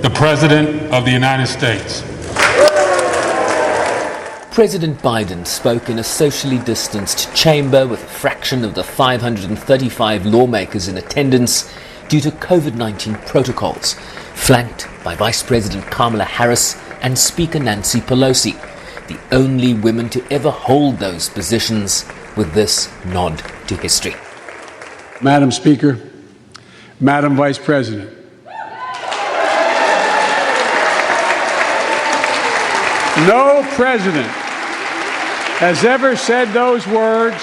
the President of the United States. President Biden spoke in a socially distanced chamber with a fraction of the 535 lawmakers in attendance due to COVID-19 protocols, flanked by Vice President Kamala Harris and Speaker Nancy Pelosi, the only women to ever hold those positions, with this nod to history. Madam Speaker, Madam Vice President, no president has ever said those words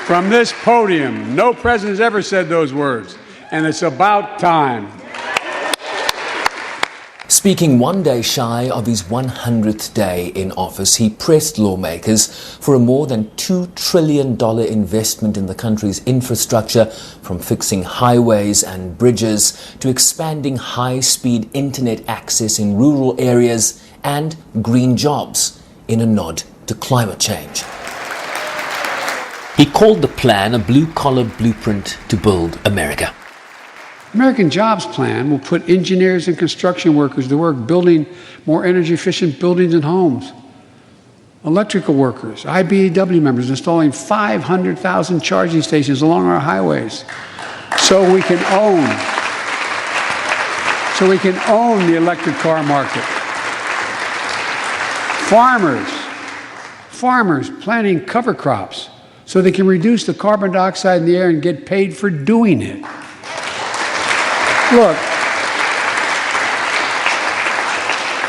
from this podium. No president has ever said those words, and it's about time. Speaking one day shy of his 100th day in office, he pressed lawmakers for a more than $2 trillion investment in the country's infrastructure, from fixing highways and bridges to expanding high-speed internet access in rural areas and green jobs, in a nod to climate change. He called the plan a blue-collar blueprint to build America. American Jobs Plan will put engineers and construction workers to work building more energy-efficient buildings and homes. Electrical workers, IBEW members installing 500,000 charging stations along our highways so we can own the electric car market. Farmers planting cover crops so they can reduce the carbon dioxide in the air and get paid for doing it. Look,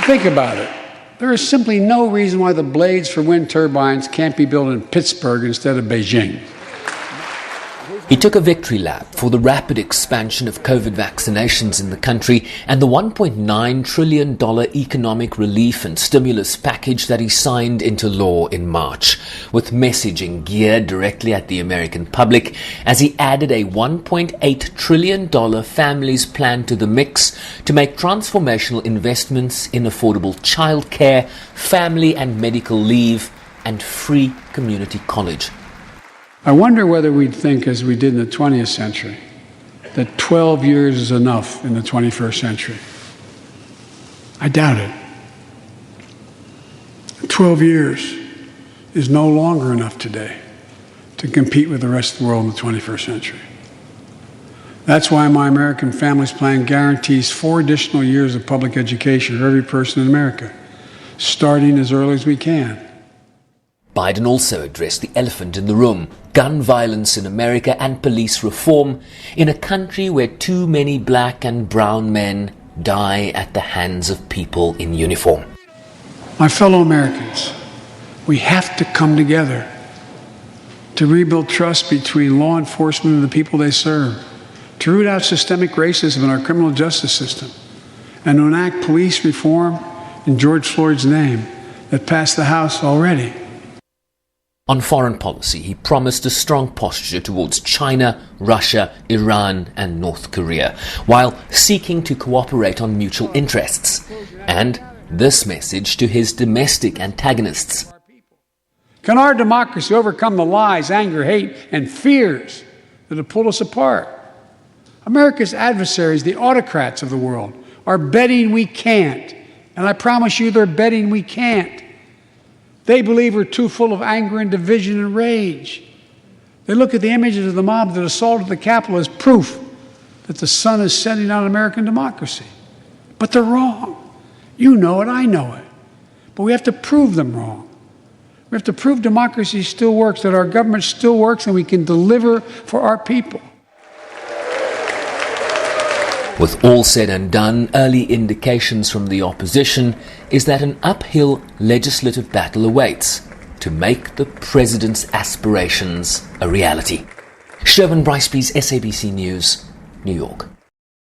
think about it. There is simply no reason why the blades for wind turbines can't be built in Pittsburgh instead of Beijing. He took a victory lap for the rapid expansion of COVID vaccinations in the country and the $1.9 trillion economic relief and stimulus package that he signed into law in March, with messaging geared directly at the American public as he added a $1.8 trillion families plan to the mix to make transformational investments in affordable childcare, family and medical leave, and free community college. I wonder whether we'd think, as we did in the 20th century, that 12 years is enough in the 21st century. I doubt it. 12 years is no longer enough today to compete with the rest of the world in the 21st century. That's why my American Families Plan guarantees 4 additional years of public education for every person in America, starting as early as we can. Biden also addressed the elephant in the room: gun violence in America and police reform in a country where too many black and brown men die at the hands of people in uniform. My fellow Americans, we have to come together to rebuild trust between law enforcement and the people they serve, to root out systemic racism in our criminal justice system, and to enact police reform in George Floyd's name that passed the House already. On foreign policy, he promised a strong posture towards China, Russia, Iran and North Korea, while seeking to cooperate on mutual interests. And this message to his domestic antagonists: Can our democracy overcome the lies, anger, hate, and fears that have pulled us apart? America's adversaries, the autocrats of the world, are betting we can't. And I promise you, they're betting we can't. They believe we're too full of anger and division and rage. They look at the images of the mob that assaulted the Capitol as proof that the sun is setting on American democracy. But they're wrong. You know it, I know it. But we have to prove them wrong. We have to prove democracy still works, that our government still works, and we can deliver for our people. With all said and done, early indications from the opposition is that an uphill legislative battle awaits to make the president's aspirations a reality. Sherwin Bryceby's SABC News, New York.